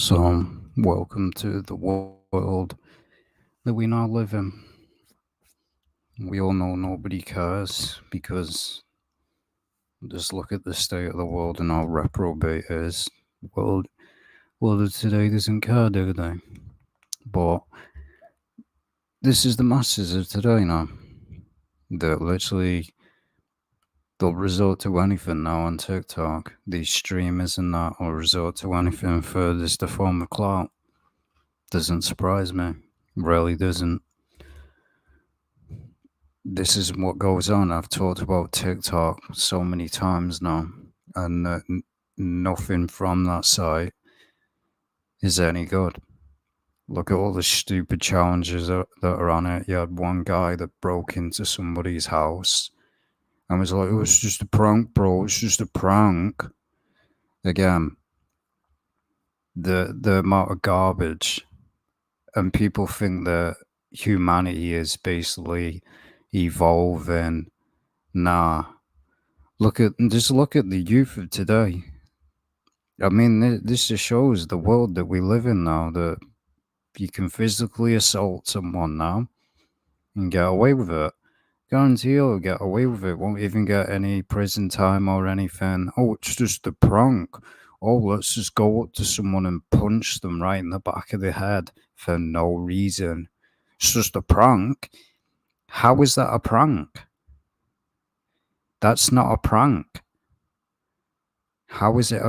So, welcome to the world that we now live in. We all know nobody cares because just look at the state of the world and how reprobate it is. World, world of today doesn't care, do they? But this is the masses of today now. That literally they'll resort to anything now on TikTok. These streamers and that will resort to anything for this to form a clout. Doesn't surprise me. Really doesn't. This is what goes on. I've talked about TikTok so many times now, and nothing from that site is any good. Look at all the stupid challenges that are on it. You had one guy that broke into somebody's house and was like, "It was just a prank, bro. It's just a prank." Again, the amount of garbage, and people think that humanity is basically evolving. Nah, look at the youth of today. I mean, this just shows the world that we live in now. That you can physically assault someone now and get away with it. Guarantee you'll get away with it. Won't even get any prison time or anything. Oh, it's just a prank. Oh, let's just go up to someone and punch them right in the back of the head for no reason. It's just a prank. How is that a prank? That's not a prank. How is it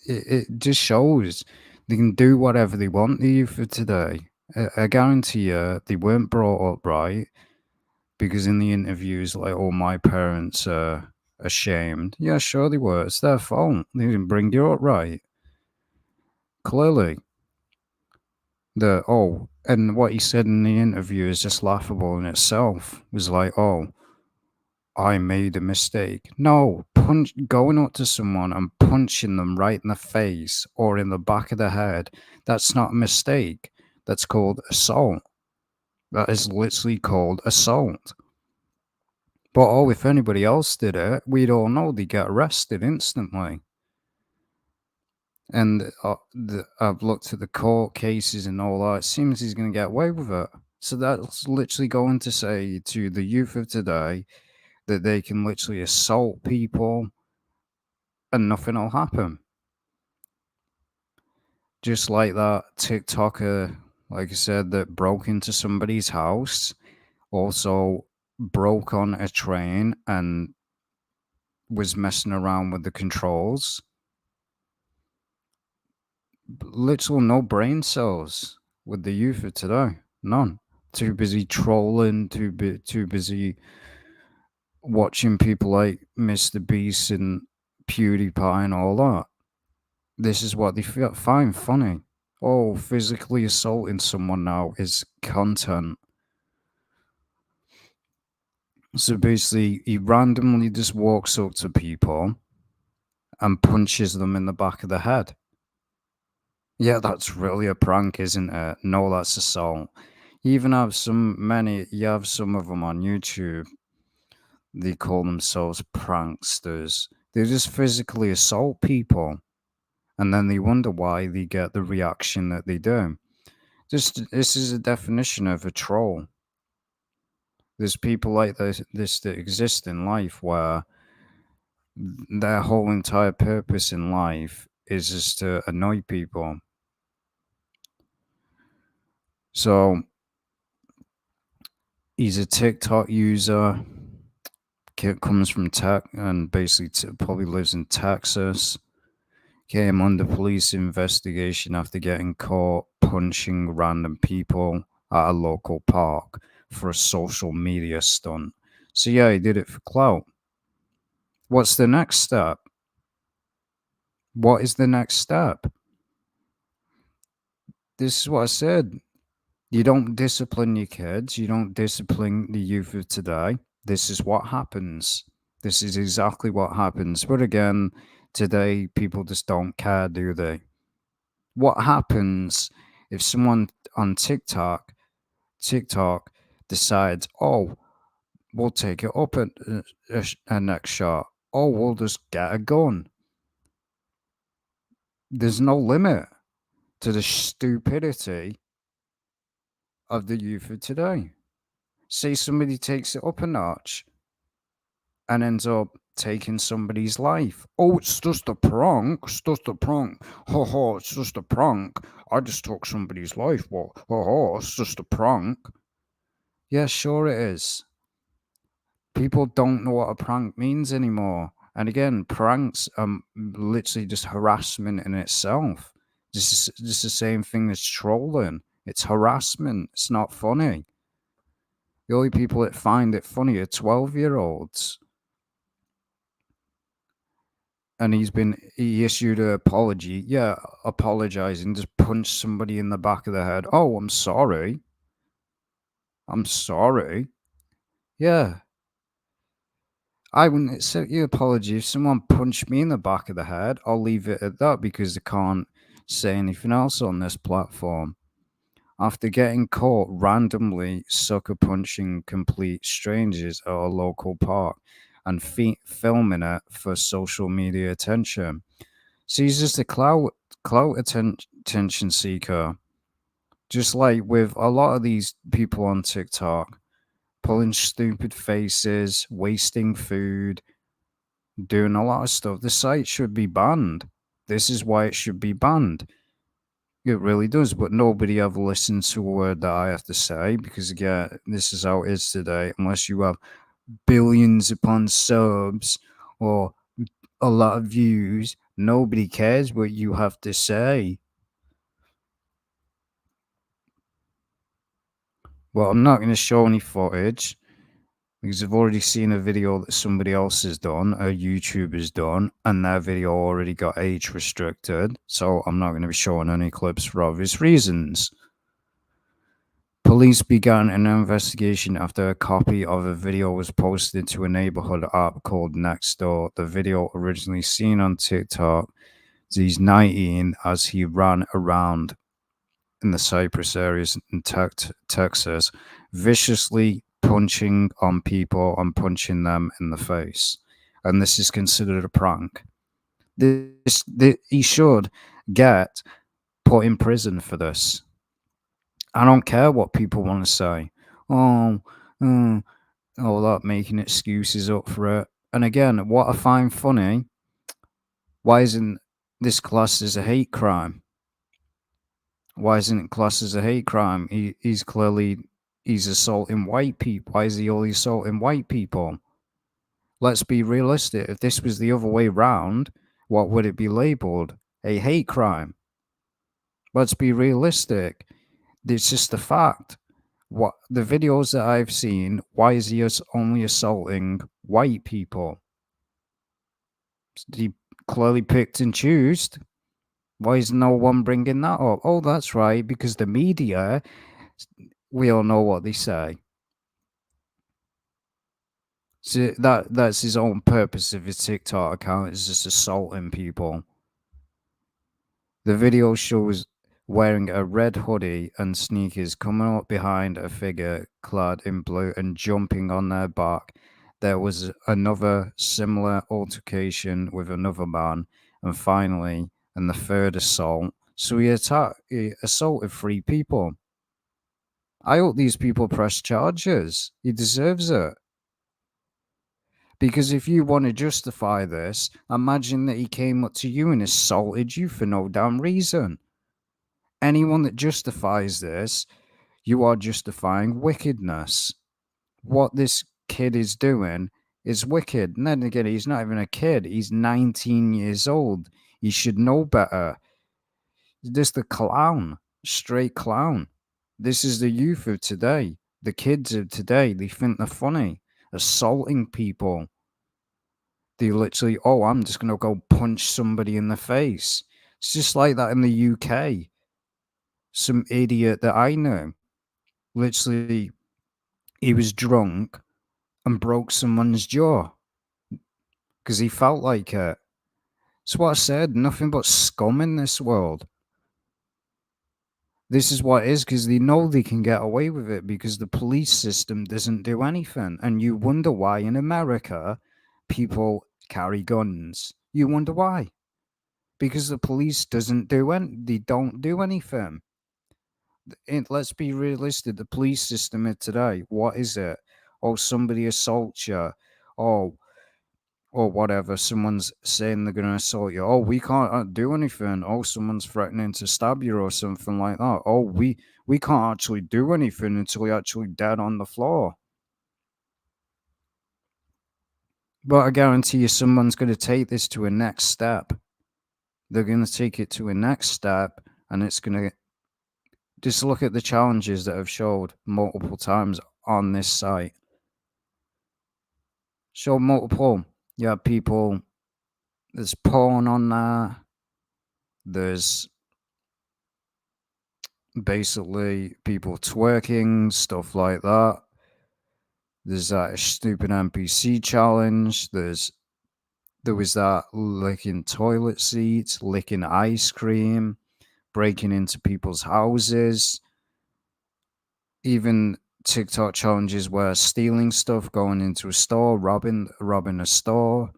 it just shows they can do whatever they want, the youth of today. I guarantee you they weren't brought up right, because in the interviews, like, oh, my parents are ashamed. Yeah, sure they were. It's their fault. They didn't bring you up right. Clearly. And what he said in the interview is just laughable in itself. It was like, oh, I made a mistake. No, going up to someone and punching them right in the face or in the back of the head, that's not a mistake. That's called assault. That is literally called assault. But oh, if anybody else did it, we'd all know they'd get arrested instantly. And I've looked at the court cases and all that. It seems he's going to get away with it. So that's literally going to say to the youth of today that they can literally assault people and nothing will happen. Just like that TikToker, like I said, that broke into somebody's house, also broke on a train and was messing around with the controls. Literal no brain cells with the youth of today. None. Too busy trolling, too busy watching people like Mr. Beast and PewDiePie and all that. This is what they find funny. Oh, physically assaulting someone now is content. So basically, he randomly just walks up to people and punches them in the back of the head. Yeah, that's really a prank, isn't it? No, that's assault. You even have you have some of them on YouTube. They call themselves pranksters. They just physically assault people. And then they wonder why they get the reaction that they do. This is a definition of a troll. There's people like this that exist in life where their whole entire purpose in life is just to annoy people. So he's a TikTok user, comes from tech, and basically probably lives in Texas. Came under police investigation after getting caught punching random people at a local park for a social media stunt. So yeah, he did it for clout. What's the next step? What is the next step? This is what I said. You don't discipline your kids. You don't discipline the youth of today. This is what happens. This is exactly what happens. But again, today people just don't care, do they? What happens if someone on TikTok decides, oh, we'll take it up a next shot. Oh, we'll just get a gun. There's no limit. to the stupidity of the youth of today. Say somebody takes it up a notch and ends up taking somebody's life. Oh, it's just a prank. It's just a prank. Ha ha, it's just a prank. I just took somebody's life. Well, ha ha, it's just a prank. Yeah, sure it is. People don't know what a prank means anymore. And again, pranks are literally just harassment in itself. This is just the same thing as trolling. It's harassment. It's not funny. The only people that find it funny are 12-year-olds. And he issued an apology. Yeah, apologizing, just punched somebody in the back of the head. Oh, I'm sorry. I'm sorry. Yeah, I wouldn't accept your apology. If someone punched me in the back of the head, I'll leave it at that because they can't say anything else on this platform. After getting caught randomly sucker punching complete strangers at a local park and filming it for social media attention. So he's just a clout attention seeker. Just like with a lot of these people on TikTok, pulling stupid faces, wasting food, doing a lot of stuff. The site should be banned. This is why it should be banned. It really does, but nobody ever listens to a word that I have to say because, again, this is how it is today. Unless you have billions upon subs or a lot of views, nobody cares what you have to say. Well, I'm not going to show any footage because I've already seen a video that somebody else has done, a YouTuber's done, and their video already got age restricted. So I'm not going to be showing any clips for obvious reasons. Police began an investigation after a copy of a video was posted to a neighborhood app called Nextdoor. The video, originally seen on TikTok, he's 19 as he ran around in the Cypress areas in Texas, viciously punching on people and punching them in the face. And this is considered a prank. He should get put in prison for this. I don't care what people want to say. Oh, all that making excuses up for it. And again, what I find funny, why isn't this classed as a hate crime? Why isn't it classed as a hate crime? He's assaulting white people. Why is he only assaulting white people? Let's be realistic. If this was the other way round, what would it be labeled? A hate crime. Let's be realistic. It's just a fact. What the videos that I've seen, why is he only assaulting white people? He clearly picked and chose. Why is no one bringing that up? Oh, that's right, because the media, we all know what they say. So that's his own purpose of his TikTok account, is just assaulting people. The video shows wearing a red hoodie and sneakers coming up behind a figure clad in blue and jumping on their back. There was another similar altercation with another man, and finally, and the third assault. So he assaulted three people. I hope these people press charges. He deserves it. Because if you want to justify this, imagine that he came up to you and assaulted you for no damn reason. Anyone that justifies this, you are justifying wickedness. What this kid is doing is wicked. And then again, he's not even a kid, he's 19 years old. He should know better. He's just a clown, straight clown. This is the youth of today. The kids of today, they think they're funny, assaulting people. They literally, oh, I'm just going to go punch somebody in the face. It's just like that in the UK. Some idiot that I know, literally, he was drunk and broke someone's jaw because he felt like it. That's what I said. Nothing but scum in this world. This is what it is because they know they can get away with it because the police system doesn't do anything. And you wonder why in America people carry guns. You wonder why. because the police they don't do anything. Let's be realistic. The police system of today, what is it? Oh, somebody assaults you. Oh, or whatever. Someone's saying they're going to assault you. Oh, we can't do anything. Oh, someone's threatening to stab you or something like that. Oh, we can't actually do anything until you're actually dead on the floor. But I guarantee you, someone's going to take this to a next step. They're going to take it to a next step, and it's going to just look at the challenges that have showed multiple times on this site. Show multiple. You have people. There's porn on there. There's basically people twerking, stuff like that. There's that stupid NPC challenge. There was that licking toilet seats, licking ice cream, breaking into people's houses. Even TikTok challenges where stealing stuff, going into a store, robbing a store.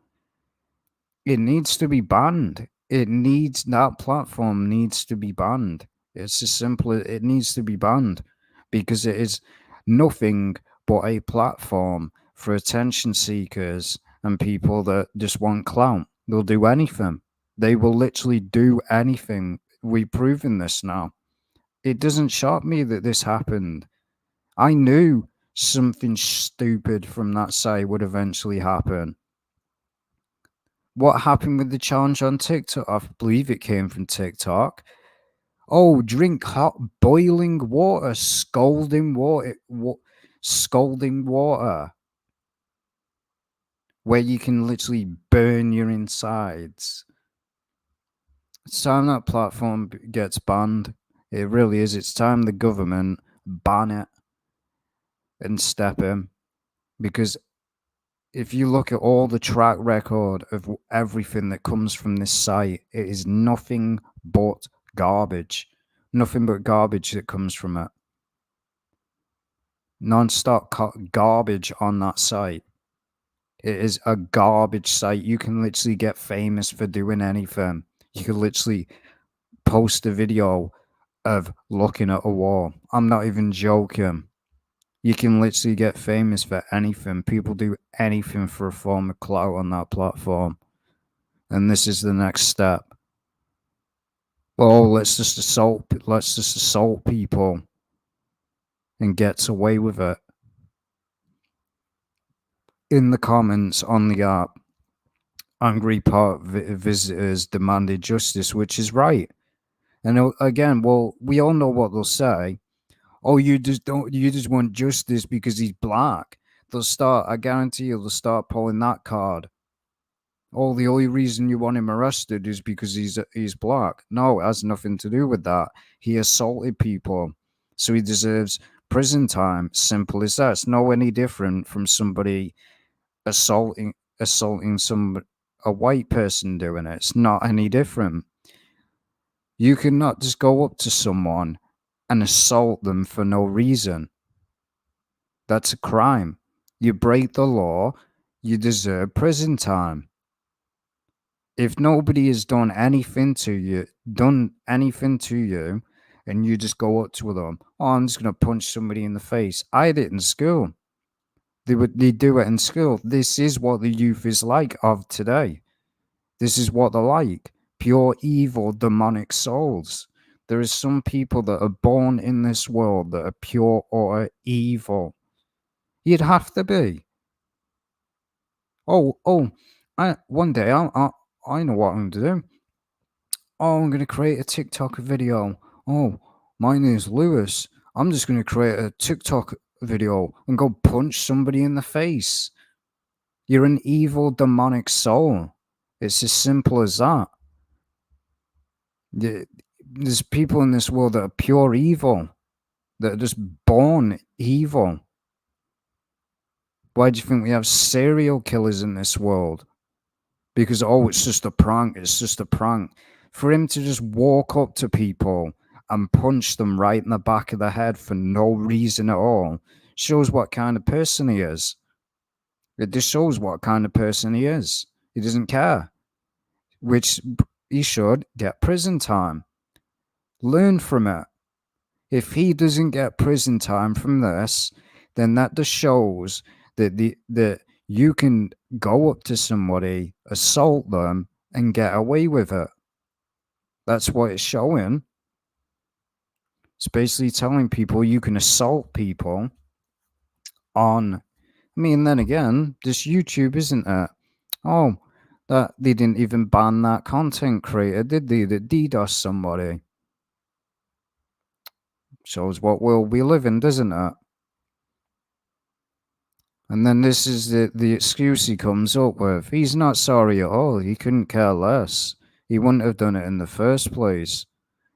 It needs to be banned. That platform needs to be banned. It's as simple as it needs to be banned because it is nothing but a platform for attention seekers and people that just want clout. They'll do anything. They will literally do anything. We've proven this now. It doesn't shock me that this happened. I knew something stupid from that site would eventually happen. What happened with the challenge on TikTok? I believe it came from TikTok. Oh, drink hot boiling water, scalding water, where you can literally burn your insides. It's time that platform gets banned. It really is. It's time the government ban it and step in, because if you look at all the track record of everything that comes from this site, it is nothing but garbage. Nothing but garbage that comes from it. Non-stop garbage on that site. It is a garbage site. You can literally get famous for doing anything. You can literally post a video of looking at a wall. I'm not even joking. You can literally get famous for anything. People do anything for a form of clout on that platform. And this is the next step. Oh, let's just assault people and get away with it. In the comments on the app, angry park visitors demanded justice, which is right. And again, well, we all know what they'll say. Oh, you just want justice because he's black. I guarantee you, they'll start pulling that card. Oh, the only reason you want him arrested is because he's black. No, it has nothing to do with that. He assaulted people, so he deserves prison time. Simple as that. It's no any different from somebody assaulting a white person doing it. It's not any different. You cannot just go up to someone and assault them for no reason. That's a crime. You break the law, you deserve prison time. If nobody has done anything to you, and you just go up to them, oh, I'm just going to punch somebody in the face. I did it in school. They do it in school. This is what the youth is like of today. This is what they're like. Pure evil, demonic souls. There is some people that are born in this world that are pure or evil. You'd have to be. One day I know what I'm going to do. Oh, I'm going to create a TikTok video. Oh, my name's Lewis. I'm just going to create a TikTok video and go punch somebody in the face. You're an evil, demonic soul. It's as simple as that. There's people in this world that are pure evil, that are just born evil. Why do you think we have serial killers in this world? Because, oh, it's just a prank. It's just a prank. For him to just walk up to people and punch them right in the back of the head for no reason at all shows what kind of person he is. It just shows what kind of person he is. He doesn't care. Which he should get prison time. Learn from it. If he doesn't get prison time from this, then that just shows that you can go up to somebody, assault them, and get away with it. That's what it's showing. It's basically telling people you can assault people on. I mean, then again, this YouTube, isn't it? Oh, that they didn't even ban that content creator, did they? That DDoS somebody. Shows what world we live in, doesn't it? And then this is the excuse he comes up with. He's not sorry at all. He couldn't care less. He wouldn't have done it in the first place.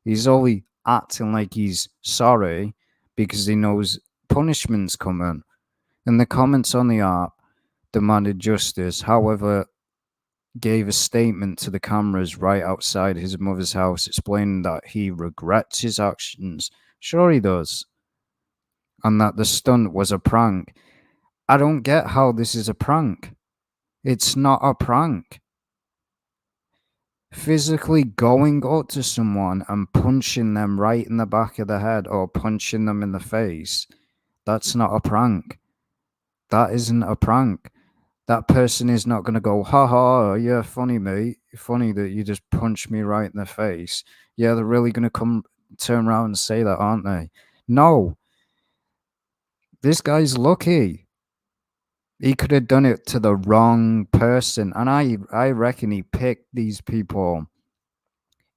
He's only acting like he's sorry because he knows punishment's coming. And the comments on the app demanded justice, however, gave a statement to the cameras right outside his mother's house explaining that he regrets his actions. Sure, he does. And that the stunt was a prank. I don't get how this is a prank. It's not a prank. Physically going up to someone and punching them right in the back of the head or punching them in the face, that's not a prank. That isn't a prank. That person is not going to go, ha ha, yeah, funny, mate. Funny that you just punched me right in the face. Yeah, they're really going to turn around and say that, aren't they? No. This guy's lucky. He could have done it to the wrong person. And I reckon he picked these people.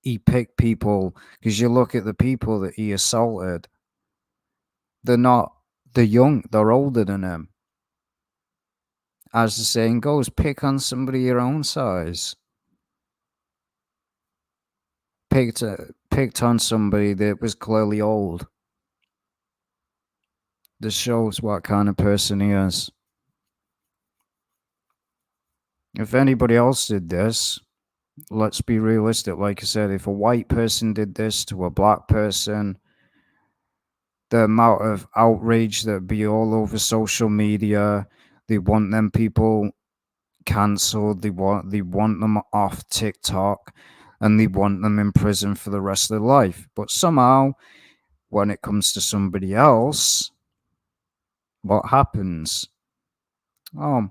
He picked people because you look at the people that he assaulted. They're not, they're young, they're older than him. As the saying goes, pick on somebody your own size. Picked on somebody that was clearly old. This shows what kind of person he is. If anybody else did this, let's be realistic. Like I said, if a white person did this to a black person, the amount of outrage that'd be all over social media, they want them people cancelled, they want them off TikTok, and they want them in prison for the rest of their life. But somehow, when it comes to somebody else, what happens? Oh,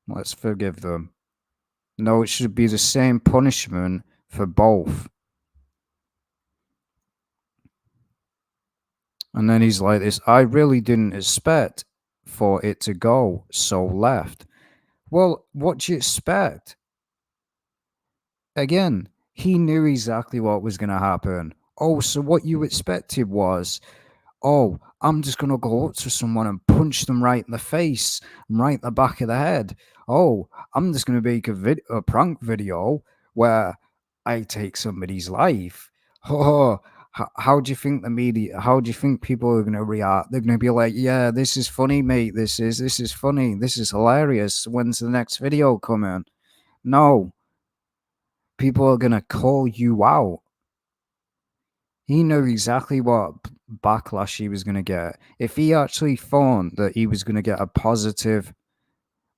let's forgive them. No, it should be the same punishment for both. And then he's like this, I really didn't expect for it to go so left. Well, what do you expect? Again, he knew exactly what was going to happen. Oh, so what you expected was, oh, I'm just going to go up to someone and punch them right in the face, right in the back of the head. Oh, I'm just going to make a prank video where I take somebody's life. Oh, how do you think the media, how do you think people are going to react? They're going to be like, yeah, this is funny, mate. This is funny. This is hilarious. When's the next video coming? No, people are going to call you out. He knew exactly what backlash he was going to get. If he actually thought that he was going to get a positive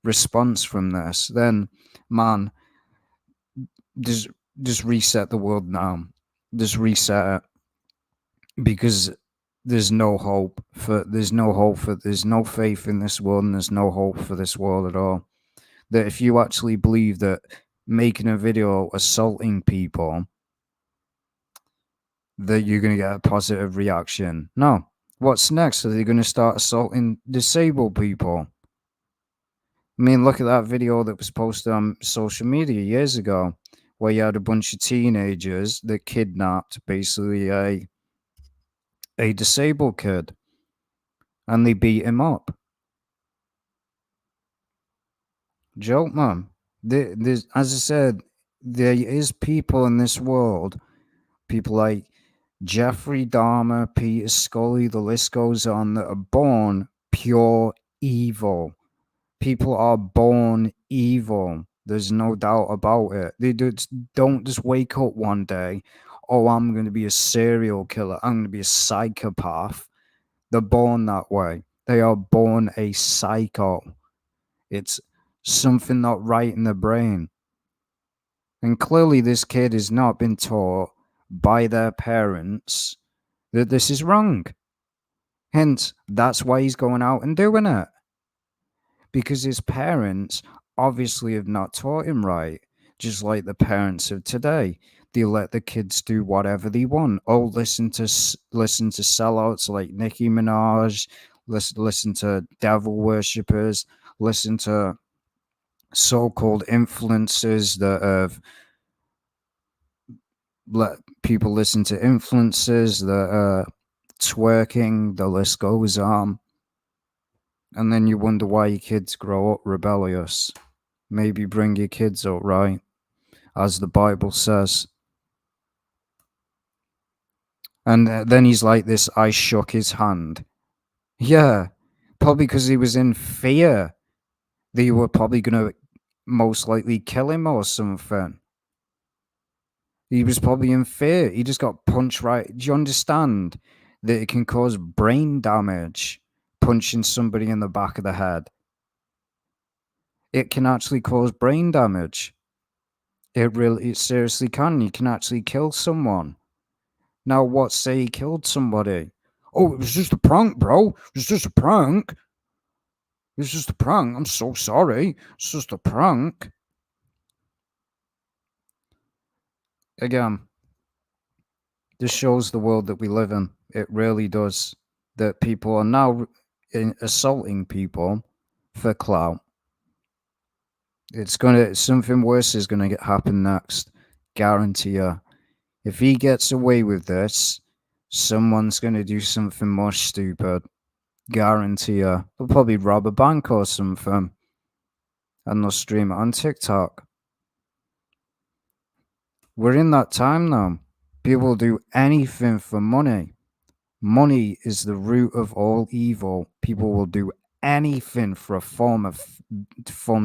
response from this, then man, just reset the world now. Just reset it, because there's no hope for there's no faith in this world, and there's no hope for this world at all. That if you actually believe that making a video assaulting people, that you're going to get a positive reaction. No. What's next? Are they going to start assaulting disabled people? I mean, look at that video that was posted on social media years ago, where you had a bunch of teenagers that kidnapped basically a disabled kid, and they beat him up. Joke, man. As I said, there is people in this world, people like Jeffrey Dahmer, Peter Scully, the list goes on, that are born pure evil. People are born evil. There's no doubt about it. They don't just wake up one day, oh, I'm going to be a serial killer. I'm going to be a psychopath. They're born that way. They are born a psycho. It's something not right in the brain. And clearly, this kid has not been taught by their parents that this is wrong. Hence, that's why he's going out and doing it. Because his parents obviously have not taught him right, just like the parents of today. They let the kids do whatever they want. Oh, listen to sellouts like Nicki Minaj. Listen to devil worshippers. Listen to so-called influencers that have let people listen to influencers that are twerking. The list goes on. And then you wonder why your kids grow up rebellious. Maybe bring your kids up right, as the Bible says. And then he's like this, I shook his hand. Yeah, probably because he was in fear that you were probably going to most likely kill him or something. He was probably in fear. He just got punched right. Do you understand that it can cause brain damage punching somebody in the back of the head? It can actually cause brain damage. It seriously can. You can actually kill someone. Now, what say he killed somebody? Oh, it was just a prank, bro. It was just a prank. It was just a prank. I'm so sorry. It's just a prank. Again, this shows the world that we live in. It really does. That people are now assaulting people for clout. Something worse is gonna happen next. Guarantee you. If he gets away with this, someone's gonna do something more stupid. Guarantee you. They'll probably rob a bank or something. And they'll stream it on TikTok. We're in that time now. People do anything for money. Money is the root of all evil. People will do anything for a form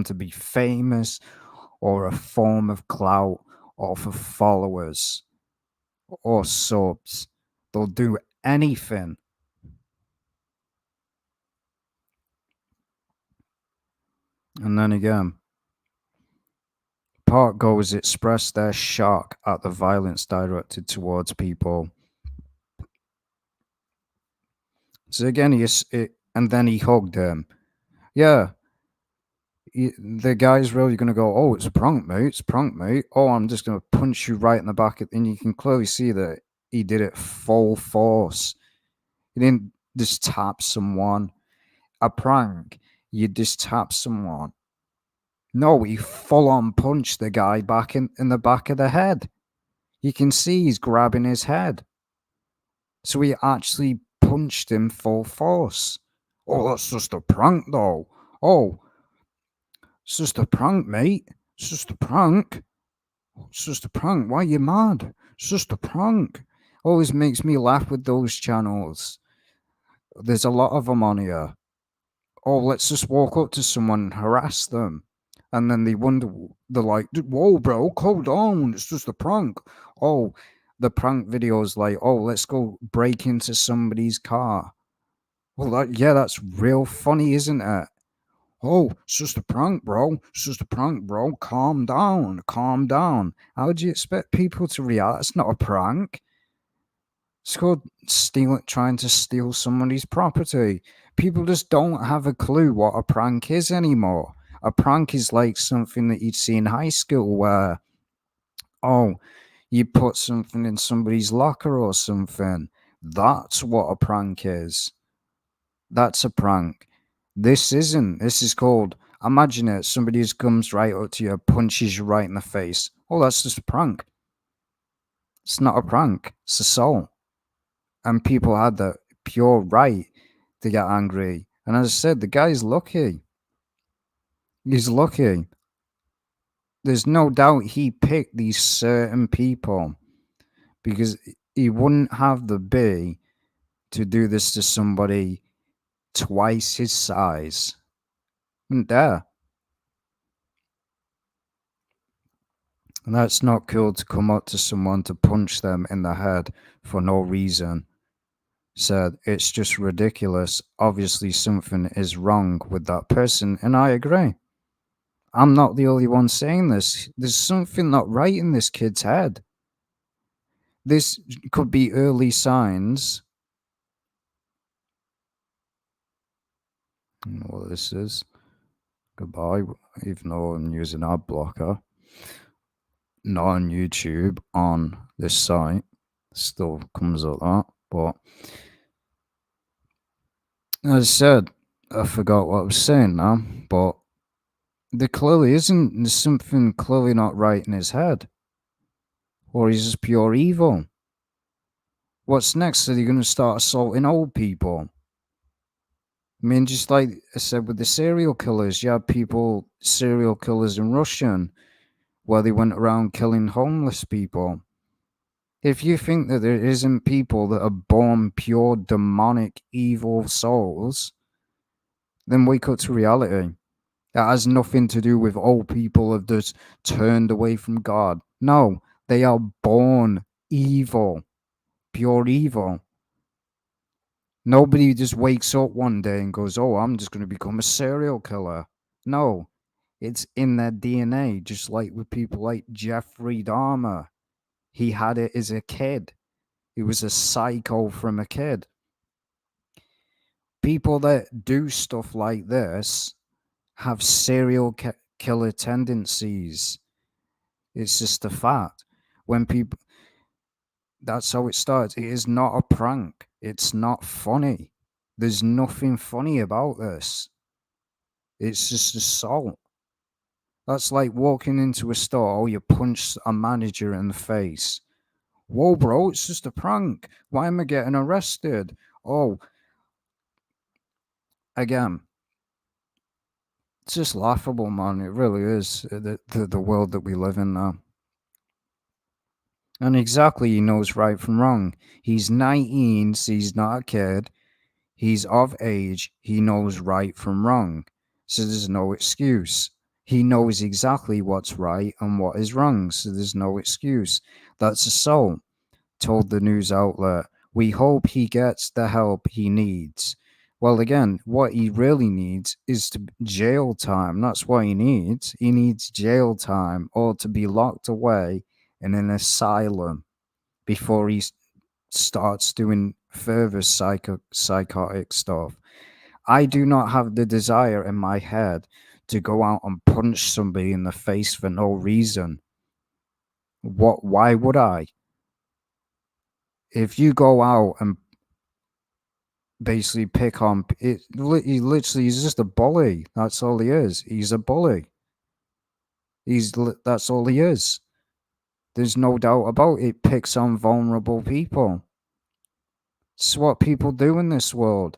to be famous, or a form of clout, or for followers or subs. They'll do anything. And then again, part goers expressed their shock at the violence directed towards people. So again, and then he hugged him. Yeah, the guy's really going to go, oh, it's a prank, mate. It's a prank, mate. Oh, I'm just going to punch you right in the back. And you can clearly see that he did it full force. He didn't just tap someone. A prank, you just tap someone. No, he full on punched the guy back in the back of the head. You can see he's grabbing his head. So he actually punched him full force. Oh, that's just a prank, though. Oh, it's just a prank, mate. It's just a prank. It's just a prank. Why are you mad? It's just a prank. Always makes me laugh with those channels. There's a lot of them on here. Oh, let's just walk up to someone and harass them. And then they're like, whoa, bro, hold on. It's just a prank. Oh, the prank videos like, oh, let's go break into somebody's car. Well, that's real funny, isn't it? Oh, it's just a prank, bro. It's just a prank, bro. Calm down. Calm down. How do you expect people to react? It's not a prank. It's called trying to steal somebody's property. People just don't have a clue what a prank is anymore. A prank is like something that you'd see in high school where, oh, you put something in somebody's locker or something. That's what a prank is. That's a prank. This isn't. This is called, imagine it, somebody just comes right up to you, punches you right in the face. Oh, that's just a prank. It's not a prank. It's assault. And people had the pure right to get angry. And as I said, the guy's lucky. He's lucky. There's no doubt he picked these certain people because he wouldn't have the bee to do this to somebody twice his size. Wouldn't dare. And that's not cool to come up to someone to punch them in the head for no reason. Said, it's just ridiculous. Obviously, something is wrong with that person, and I agree. I'm not the only one saying this. There's something not right in this kid's head. This could be early signs. I don't know what this is. Goodbye. Even though I'm using ad blocker, not on YouTube, on this site, still comes up that. But as I said, I forgot what I was saying now. But there clearly isn't. There's something clearly not right in his head, or he's just pure evil. What's next? Are they going to start assaulting old people? I mean, just like I said with the serial killers, you had serial killers in Russia, where they went around killing homeless people. If you think that there isn't people that are born pure demonic evil souls, then wake up to reality. That has nothing to do with old people have just turned away from God. No, they are born evil, pure evil. Nobody just wakes up one day and goes, "Oh, I'm just going to become a serial killer." No, it's in their DNA, just like with people like Jeffrey Dahmer. He had it as a kid. He was a psycho from a kid. People that do stuff like this have killer tendencies. It's just a fact. When people, that's how it starts. It is not a prank. It's not funny. There's nothing funny about this. It's just assault. That's like walking into a store. Oh, you punch a manager in the face. Whoa, bro, it's just a prank. Why am I getting arrested? Oh, again, it's just laughable, man. It really is. The world that we live in now. And exactly, he knows right from wrong. He's 19, so he's not a kid. He's of age. He knows right from wrong. So there's no excuse. He knows exactly what's right and what is wrong. So there's no excuse. That's assault, told the news outlet. We hope he gets the help he needs. Well, again, what he really needs is jail time. That's what he needs. He needs jail time or to be locked away in an asylum before he starts doing further psychotic stuff. I do not have the desire in my head to go out and punch somebody in the face for no reason. Why would I? If you go out and basically pick on it, he literally is just a bully. That's all he is. He's a bully. That's all he is. There's no doubt about it. Picks on vulnerable people. It's what people do in this world.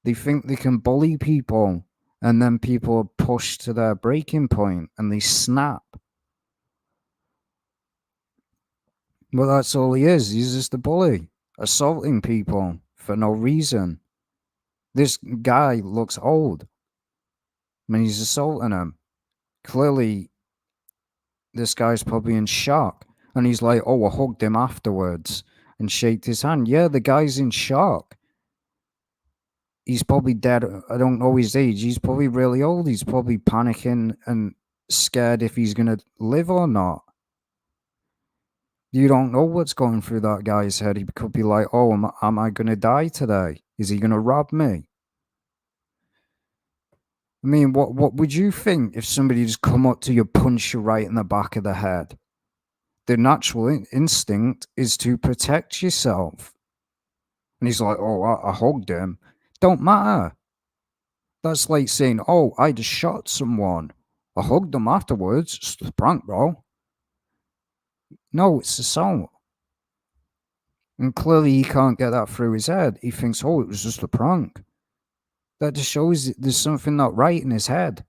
They think they can bully people, and then people are pushed to their breaking point and they snap. But that's all he is. He's just a bully, assaulting people for no reason. This guy looks old. I mean, he's assaulting him. Clearly, this guy's probably in shock. And he's like, "Oh, I hugged him afterwards and shaked his hand." Yeah, the guy's in shock. He's probably dead. I don't know his age. He's probably really old. He's probably panicking and scared if he's going to live or not. You don't know what's going through that guy's head. He could be like, "Oh, am I going to die today? Is he going to rob me?" I mean, what would you think if somebody just come up to you, punch you right in the back of the head? The natural instinct is to protect yourself. And he's like, "Oh, I hugged him." Don't matter. That's like saying, "Oh, I just shot someone. I hugged them afterwards. It's a prank, bro." No, it's assault. And clearly he can't get that through his head. He thinks, "Oh, it was just a prank." That just shows that there's something not right in his head.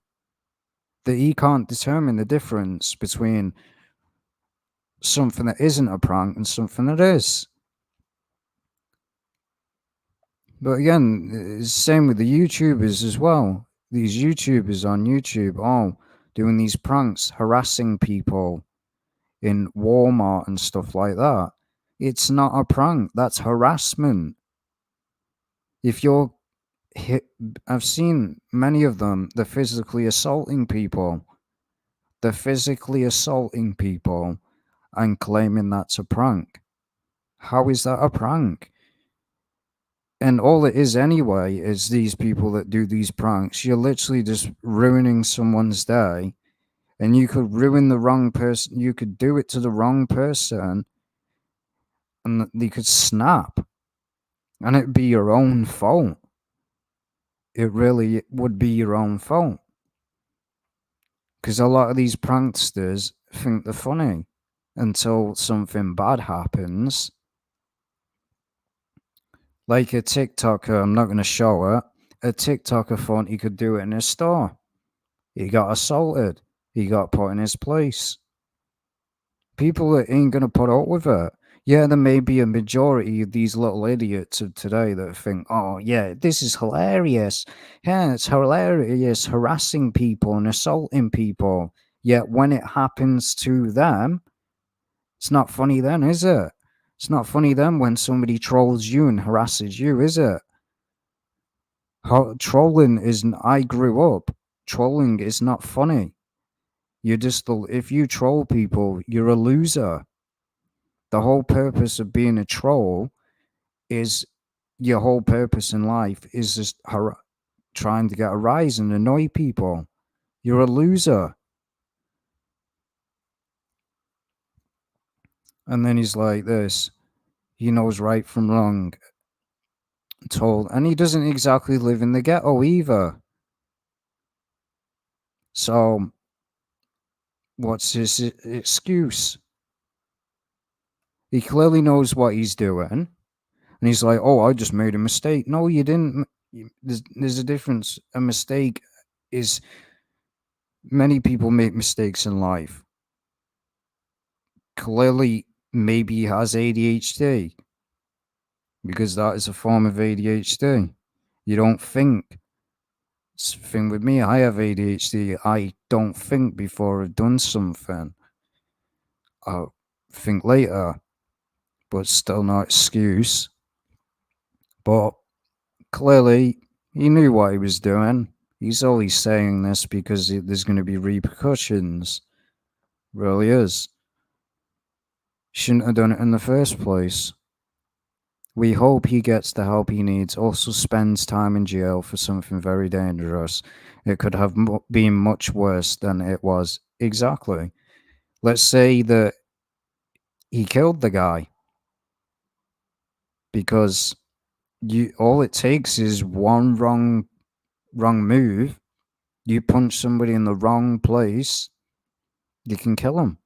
That he can't determine the difference between something that isn't a prank and something that is. But again, it's the same with the YouTubers as well. These YouTubers on YouTube, doing these pranks, harassing people in Walmart and stuff like that. It's not a prank. That's harassment. If you're hit, I've seen many of them, they're physically assaulting people. They're physically assaulting people and claiming that's a prank. How is that a prank? And all it is anyway is these people that do these pranks. You're literally just ruining someone's day, and you could ruin the wrong person. You could do it to the wrong person, and they could snap, and it'd be your own fault. It really would be your own fault. Because a lot of these pranksters think they're funny until something bad happens. Like a TikToker, I'm not going to show it. A TikToker thought he could do it in his store. He got assaulted. He got put in his place. People that ain't going to put up with it. Yeah, there may be a majority of these little idiots of today that think, oh, yeah, this is hilarious. Yeah, it's hilarious harassing people and assaulting people. Yet when it happens to them, it's not funny then, is it? It's not funny then when somebody trolls you and harasses you, is it? Trolling isn't. I grew up. Trolling is not funny. You're just if you troll people, you're a loser. The whole purpose of being a troll is your whole purpose in life is just trying to get a rise and annoy people. You're a loser. And then he's like this. He knows right from wrong. Told, and he doesn't exactly live in the ghetto either. So, what's his excuse? He clearly knows what he's doing, and he's like, "Oh, I just made a mistake." No, you didn't. There's a difference. A mistake is many people make mistakes in life. Clearly, maybe he has ADHD because that is a form of ADHD. You don't think. It's the thing with me, I have ADHD. I don't think before I've done something. I'll think later, but still no excuse. But clearly, he knew what he was doing. He's only saying this because there's going to be repercussions. Really is. Shouldn't have done it in the first place. We hope he gets the help he needs, also spends time in jail for something very dangerous. It could have been much worse than it was. Exactly. Let's say that he killed the guy because all it takes is one wrong move. You punch somebody in the wrong place, you can kill him.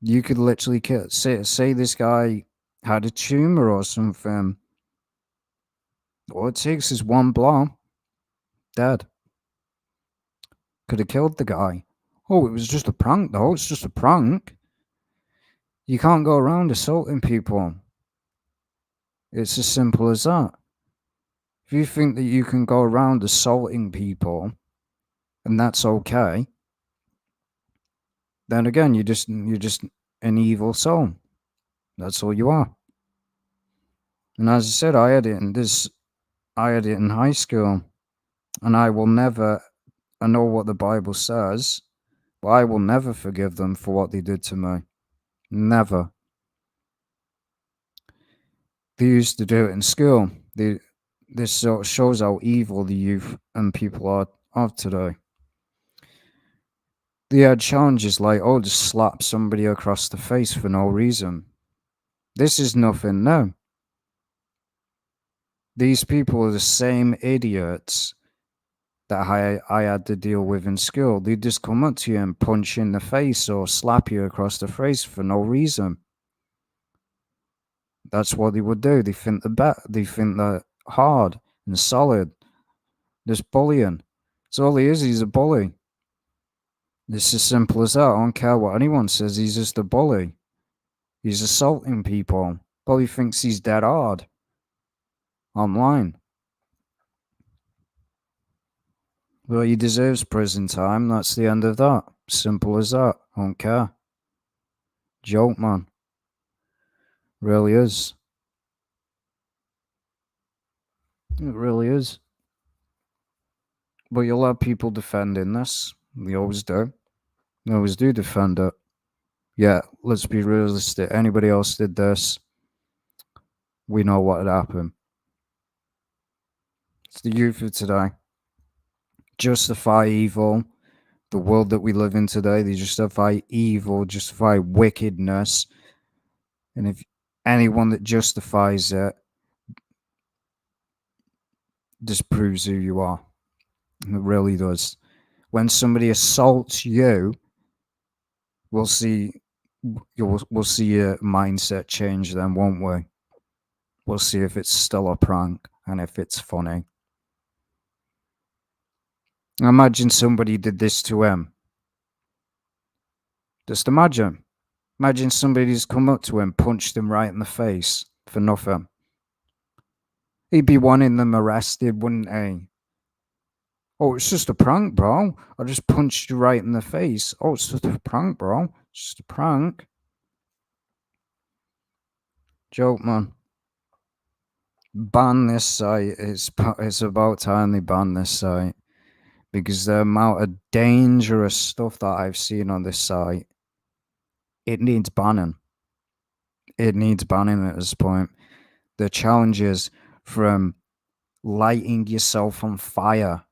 You could literally kill. Say this guy had a tumor or something. All it takes is one blow. Dead. Could have killed the guy. Oh, it was just a prank, though. It's just a prank. You can't go around assaulting people. It's as simple as that. If you think that you can go around assaulting people and that's okay, then again, you're just an evil soul. That's all you are. And as I said, I had it in high school, and I will never. I know what the Bible says, but I will never forgive them for what they did to me. Never. They used to do it in school. This sort of shows how evil the youth and people are of today. They had challenges like, oh, just slap somebody across the face for no reason. This is nothing new. These people are the same idiots that I had to deal with in school. They'd just come up to you and punch you in the face or slap you across the face for no reason. That's what they would do. They think they're hard and solid. Just bullying. That's all he is. He's a bully. It's as simple as that. I don't care what anyone says. He's just a bully. He's assaulting people. Probably thinks he's dead hard online. Well, he deserves prison time. That's the end of that. Simple as that. I don't care. Joke, man. Really is. It really is. But you'll have people defending this. They always do. I always do defend it. Yeah, let's be realistic. Anybody else did this, we know what would happen. It's the youth of today. Justify evil. The world that we live in today, they justify evil, justify wickedness. And if anyone that justifies it disproves who you are. It really does. When somebody assaults you, we'll see we'll see your mindset change then, won't we? We'll see if it's still a prank and if it's funny. Imagine somebody did this to him. Just imagine. Imagine somebody's come up to him, punched him right in the face for nothing. He'd be wanting them arrested, wouldn't he? Oh, it's just a prank, bro. I just punched you right in the face. Oh, it's just a prank, bro. It's just a prank. Joke, man. Ban this site. It's about time they ban this site. Because the amount of dangerous stuff that I've seen on this site, it needs banning. It needs banning at this point. The challenges from lighting yourself on fire,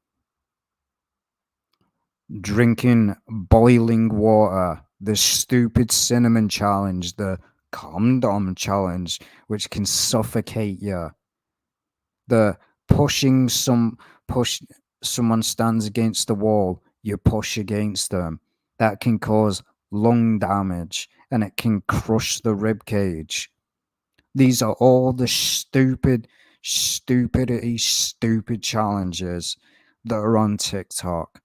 drinking boiling water, the stupid cinnamon challenge, the condom challenge, which can suffocate you, the push someone stands against the wall, you push against them. That can cause lung damage and it can crush the rib cage. These are all the stupid challenges that are on TikTok.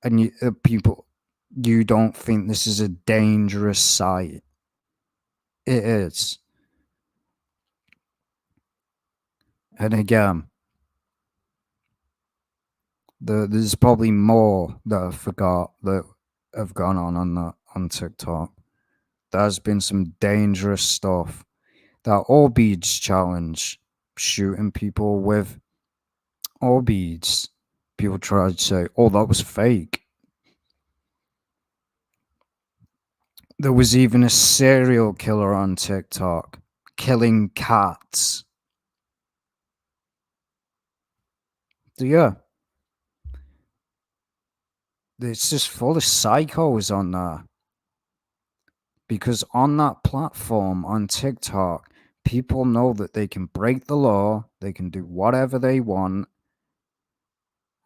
And you don't think this is a dangerous site. It is. And again, there's probably more that I forgot that have gone on TikTok. There's been some dangerous stuff. That Orbeez challenge, shooting people with Orbeez. People try to say, "Oh, that was fake." There was even a serial killer on TikTok killing cats. So yeah, it's just full of psychos on there. Because on that platform, on TikTok, people know that they can break the law, they can do whatever they want,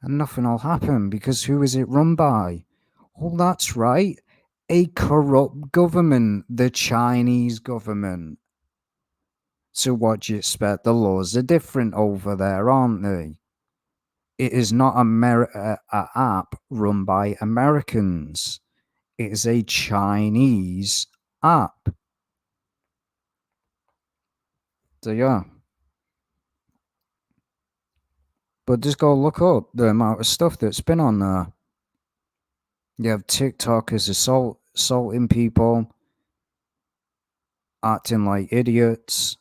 and nothing will happen. Because who is it run by? Oh, that's right, a corrupt government, the Chinese government. So what do you expect? The laws are different over there, aren't they? It is not a app run by Americans. It is a Chinese app. So yeah. But just go look up the amount of stuff that's been on there. You have TikTokers assaulting people, acting like idiots.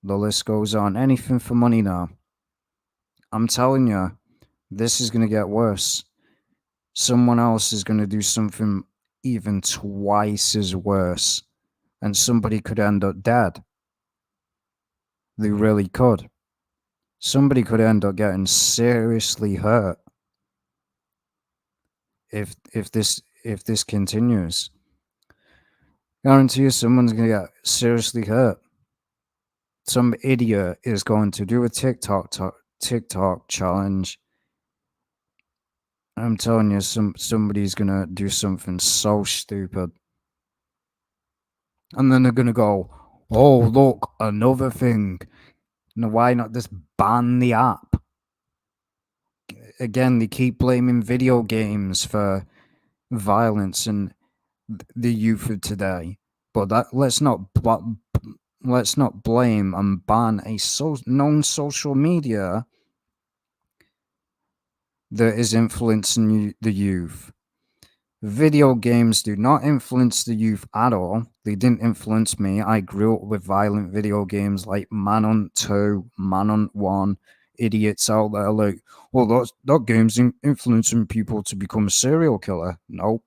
The list goes on. Anything for money now. I'm telling you, this is going to get worse. Someone else is going to do something even twice as worse. And somebody could end up dead. They really could. Somebody could end up getting seriously hurt if this continues. Guarantee you someone's going to get seriously hurt. Some idiot is going to do a TikTok challenge. I'm telling you, somebody's going to do something so stupid. And then they're going to go, "Oh, look, another thing. Now, why not just ban the app?" Again, they keep blaming video games for violence and the youth of today. But let's not blame and ban a known social media that is influencing the youth. Video games do not influence the youth at all. They didn't influence me. I grew up with violent video games like Manhunt 2, Manhunt 1. idiots out there like, well, that game's influencing people to become a serial killer. No,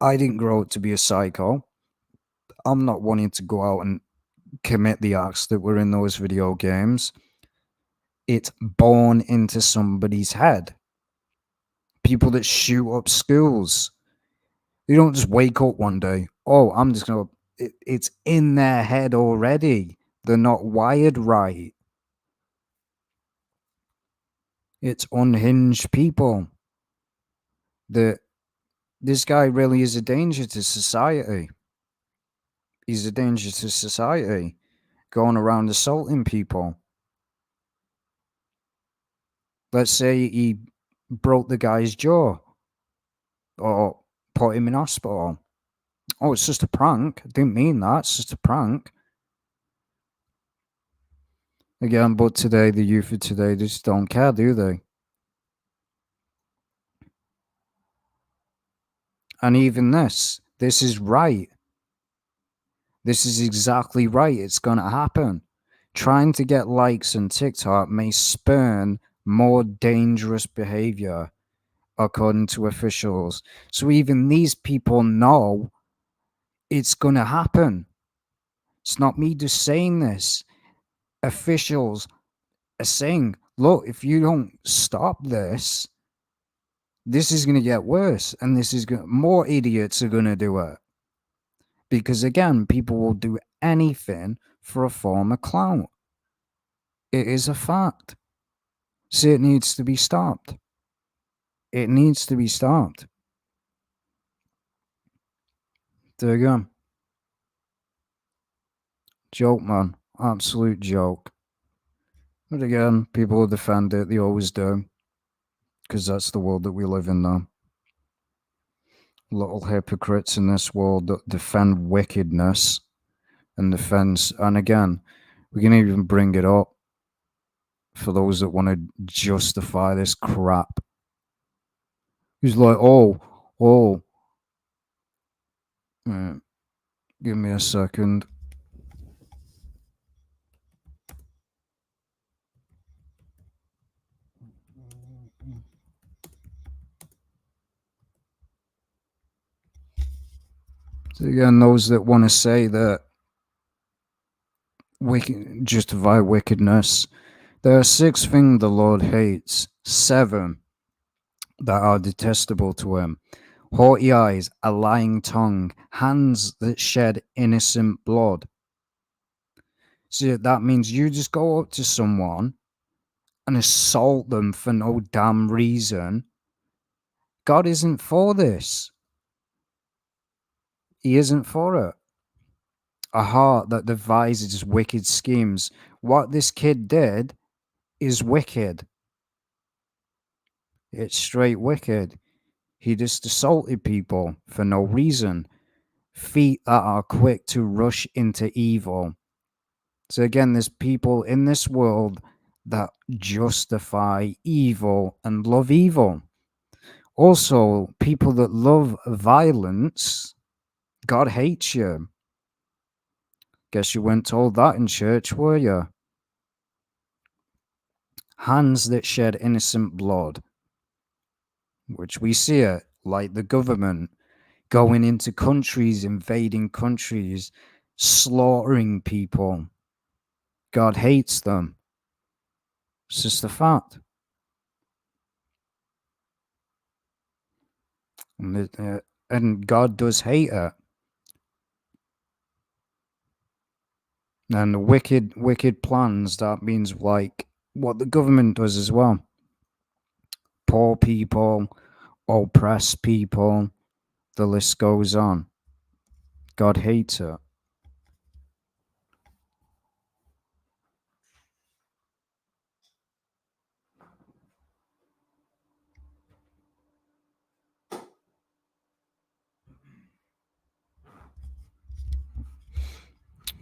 I didn't grow up to be a psycho. I'm not wanting to go out and commit the acts that were in those video games. It's born into somebody's head. People that shoot up schools, they don't just wake up one day, oh, I'm just gonna. It's in their head already. They're not wired right. It's unhinged people. That this guy really is a danger to society. He's a danger to society, going around assaulting people. Let's say he broke the guy's jaw or put him in hospital. Oh, it's just a prank. I didn't mean that. It's just a prank. Again, but today, the youth of today just don't care, do they? And even this is right. This is exactly right. It's going to happen. Trying to get likes on TikTok may spurn more dangerous behavior, according to officials. So even these people know it's going to happen. It's not me just saying this. Officials are saying, look, if you don't stop this, this is going to get worse. And more idiots are going to do it. Because again, people will do anything for a form of clout. It is a fact. So it needs to be stopped. It needs to be stopped. There you go. Joke, man. Absolute joke. But again, people will defend it. They always do. Because that's the world that we live in now. Little hypocrites in this world that defend wickedness and defense. And again, we can even bring it up for those that want to justify this crap. He's like, oh, give me a second. So again, those that want to say that justify wickedness, there are 6 things the Lord hates, 7 that are detestable to him: haughty eyes, a lying tongue, hands that shed innocent blood. So that means you just go up to someone and assault them for no damn reason. God isn't for this. He isn't for it. A heart that devises wicked schemes. What this kid did is wicked. It's straight wicked. He just assaulted people for no reason. Feet that are quick to rush into evil. So again, there's people in this world that justify evil and love evil. Also, people that love violence, God hates you. Guess you weren't told that in church, were you? Hands that shed innocent blood, which we see it, like the government going into countries, invading countries, slaughtering people. God hates them. It's just a fact. And God does hate it. And the wicked plans, that means like what the government does as well. Poor people, oppressed people, the list goes on. God hates it.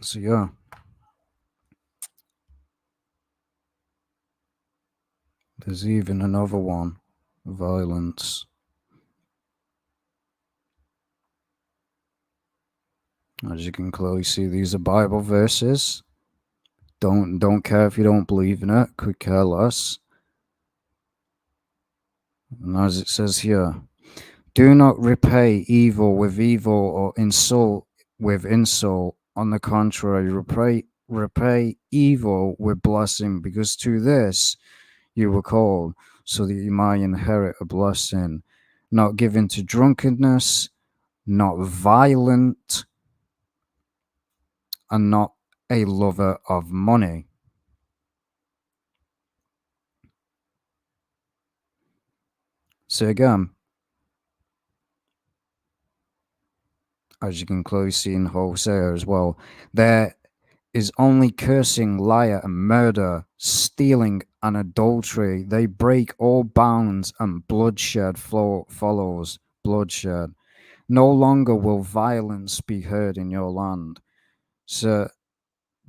So yeah. There's even another one. Violence. As you can clearly see, these are Bible verses. Don't care if you don't believe in it. Could care less. And as it says here, do not repay evil with evil or insult with insult. On the contrary, repay evil with blessing, because to this you were called, so that you might inherit a blessing. Not given to drunkenness, not violent, and not a lover of money. So again, as you can clearly see in Hosea as well, there is only cursing, liar, and murder, stealing, and adultery. They break all bounds, and bloodshed follows bloodshed. No longer will violence be heard in your land. So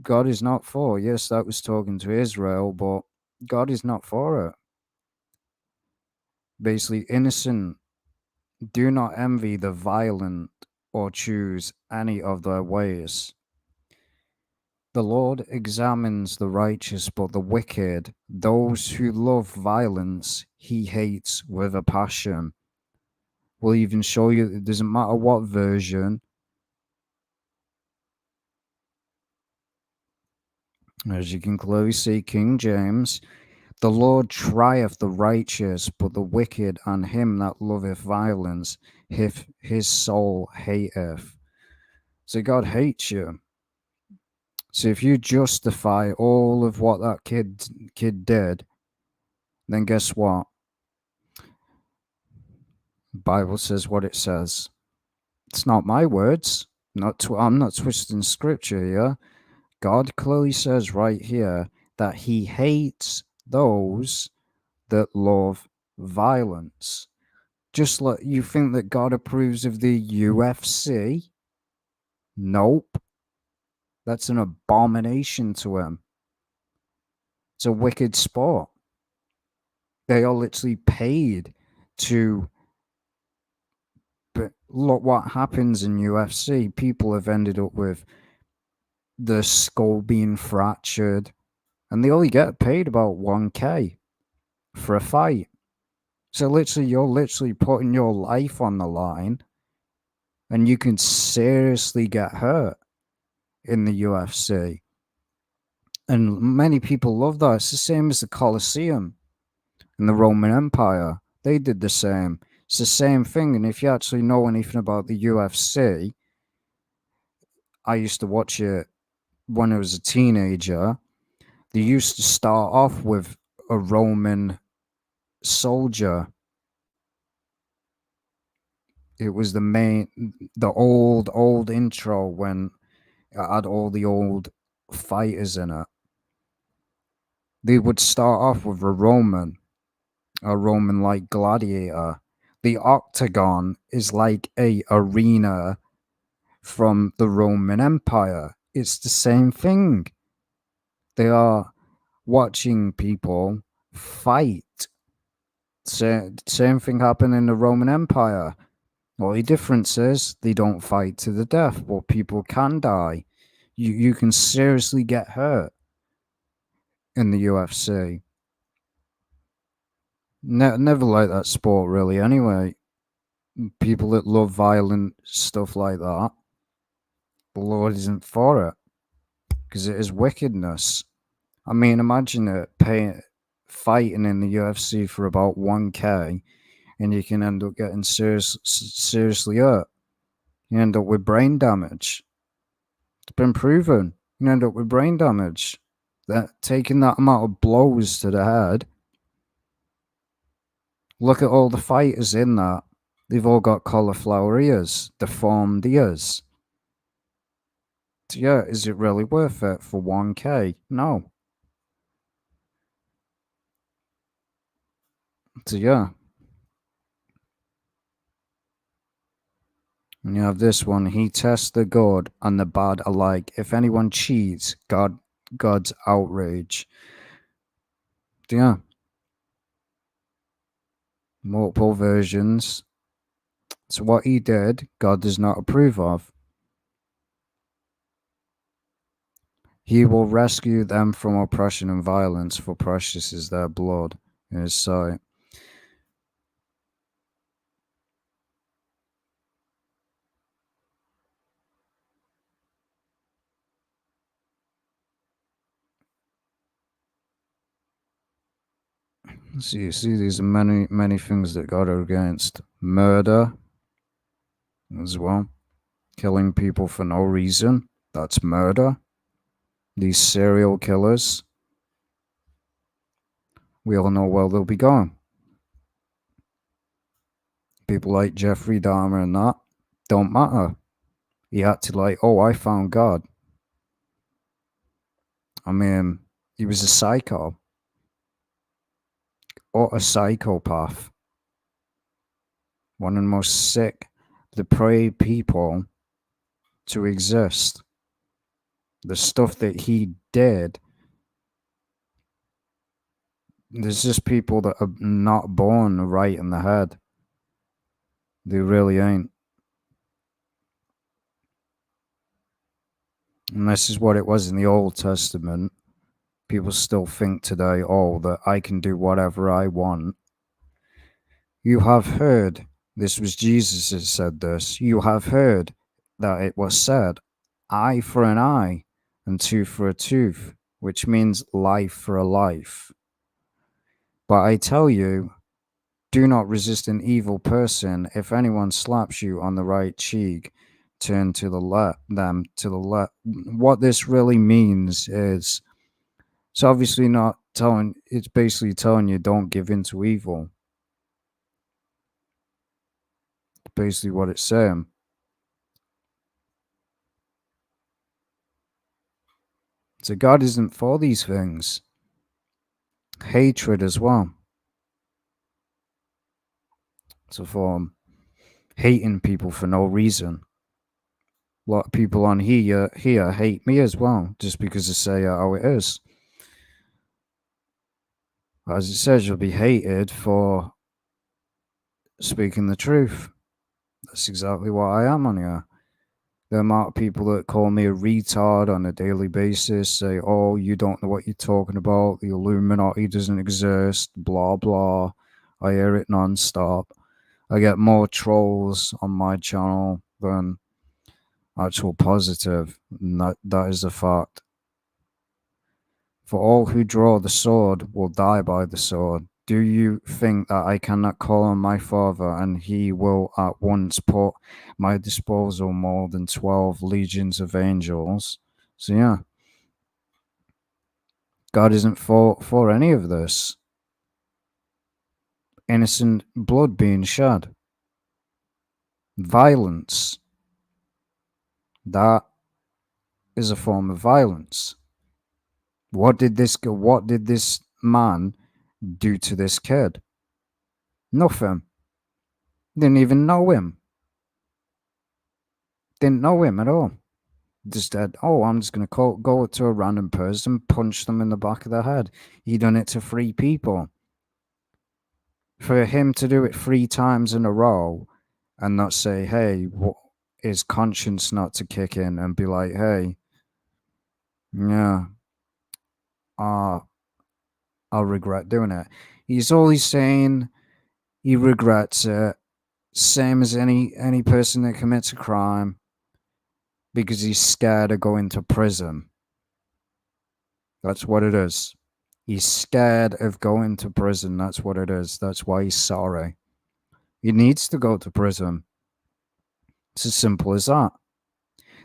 God is not for. Yes, that was talking to Israel, but God is not for it. Basically, innocent, do not envy the violent or choose any of their ways. The Lord examines the righteous, but the wicked, those who love violence, he hates with a passion. We'll even show you, it doesn't matter what version. As you can clearly see, King James, the Lord trieth the righteous, but the wicked and him that loveth violence, his soul hateth. So God hates you. So if you justify all of what that kid did, then guess what? The Bible says what it says. It's not my words. I'm not twisting scripture here. God clearly says right here that he hates those that love violence. Just like you think that God approves of the UFC? Nope. That's an abomination to him. It's a wicked sport. They are literally paid to. But look what happens in UFC. People have ended up with the skull being fractured, and they only get paid about 1K for a fight. So literally, you're literally putting your life on the line, and you can seriously get hurt in the UFC. And many people love that. It's the same as the Colosseum in the Roman Empire. They did the same. It's the same thing. And if you actually know anything about the UFC, I used to watch it when I was a teenager. They used to start off with a Roman soldier. It was the old intro when it had all the old fighters in it. They would start off with a Roman like gladiator. The octagon is like a arena from the Roman Empire. It's the same thing. They are watching people fight. Same thing happened in the Roman Empire. Only difference is they don't fight to the death, but people can die. You can seriously get hurt in the UFC. Never like that sport really. Anyway, people that love violent stuff like that, the Lord isn't for it because it is wickedness. I mean, imagine it fighting in the UFC for about 1K, and you can end up getting seriously hurt. You end up with brain damage. It's been proven. You end up with brain damage. That taking that amount of blows to the head. Look at all the fighters in that. They've all got cauliflower ears, deformed ears. So yeah, is it really worth it for 1K? No. So yeah. And you have this one. He tests the good and the bad alike. If anyone cheats, God's outrage. So yeah. Multiple versions. So what he did, God does not approve of. He will rescue them from oppression and violence, for precious is their blood in his sight. So you see, these are many things that God are against. Murder as well. Killing people for no reason. That's murder. These serial killers, we all know where they'll be going. People like Jeffrey Dahmer and that don't matter. He acted like, oh, I found God. I mean, he was a psycho or a psychopath. One of the most sick, depraved people to exist. The stuff that he did, there's just people that are not born right in the head. They really ain't. And this is what it was in the Old Testament. People still think today, oh, that I can do whatever I want. You have heard, this was Jesus that said this, you have heard that it was said, eye for an eye and tooth for a tooth, which means life for a life. But I tell you, do not resist an evil person. If anyone slaps you on the right cheek, turn to the left, them to the left. What this really means is, it's obviously not telling, it's basically telling you don't give in to evil. Basically what it's saying. So God isn't for these things. Hatred as well. So for hating people for no reason. A lot of people on here hate me as well, just because I say how it is. As it says, you'll be hated for speaking the truth. That's exactly what I am on here. The amount of people that call me a retard on a daily basis, say, oh, you don't know what you're talking about, the Illuminati doesn't exist, blah, blah. I hear it non-stop. I get more trolls on my channel than actual positive. And that is a fact. For all who draw the sword will die by the sword. Do you think that I cannot call on my Father, and he will at once put my disposal more than 12 legions of angels? So yeah, God isn't for any of this. Innocent blood being shed. Violence. That is a form of violence. What did this man do to this kid? Nothing. Didn't even know him. Didn't know him at all. Just said, oh, I'm just going to go to a random person, punch them in the back of the head. He done it to 3 people. For him to do it 3 times in a row and not say, hey, what is conscience not to kick in and be like, hey, yeah, uh, I'll regret doing it. He's always saying he regrets it, same as any person that commits a crime, because he's scared of going to prison. That's what it is. He's scared of going to prison. That's what it is. That's why he's sorry. He needs to go to prison. It's as simple as that.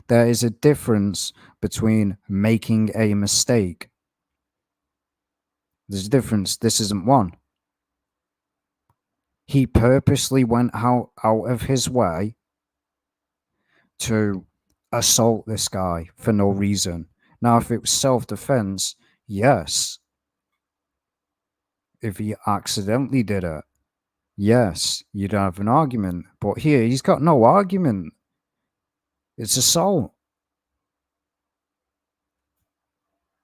There is a difference between making a mistake. There's a difference. This isn't one. He purposely went out of his way to assault this guy for no reason. Now, if it was self-defense, yes. If he accidentally did it, yes, you'd have an argument. But here, he's got no argument. It's assault.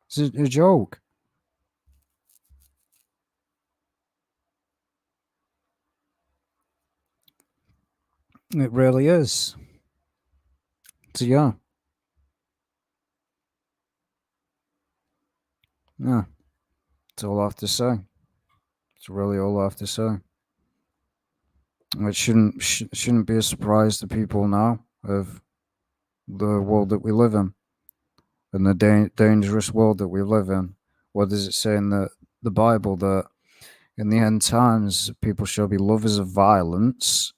It's a joke. It really is. So, yeah. Yeah, that's all I have to say. It's really all I have to say. It shouldn't be a surprise to people now of the world that we live in and the dangerous world that we live in. What does it say in the Bible? That in the end times, people shall be lovers of violence,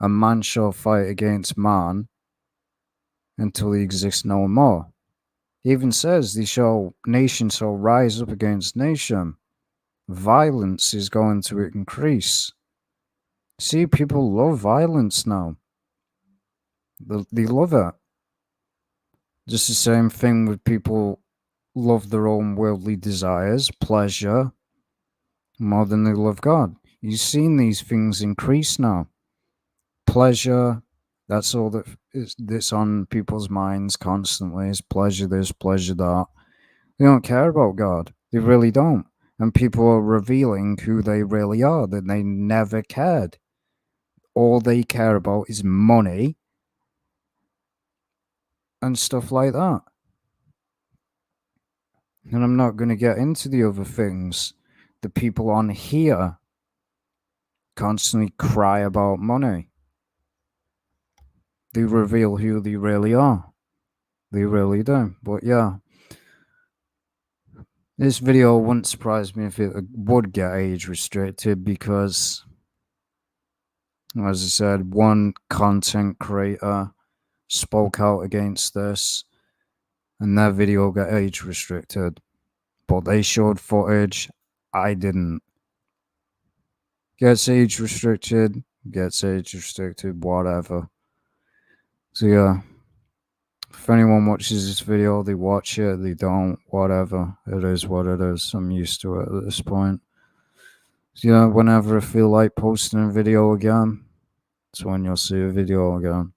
and man shall fight against man until he exists no more. He even says, nation shall rise up against nation. Violence is going to increase. See, people love violence now. They love it. Just the same thing with people love their own worldly desires, pleasure, more than they love God. You've seen these things increase now. Pleasure, that's all that's on people's minds constantly is pleasure this, pleasure that. They don't care about God. They really don't. And people are revealing who they really are, that they never cared. All they care about is money and stuff like that. And I'm not going to get into the other things. The people on here constantly cry about money. They reveal who they really are. They really do. But yeah, this video wouldn't surprise me if it would get age restricted because, as I said, one content creator spoke out against this and their video got age restricted. But they showed footage. I didn't. Gets age restricted, whatever. So yeah, if anyone watches this video, they watch it, they don't, whatever. It is what it is. I'm used to it at this point. So yeah, whenever I feel like posting a video again, that's when you'll see a video again.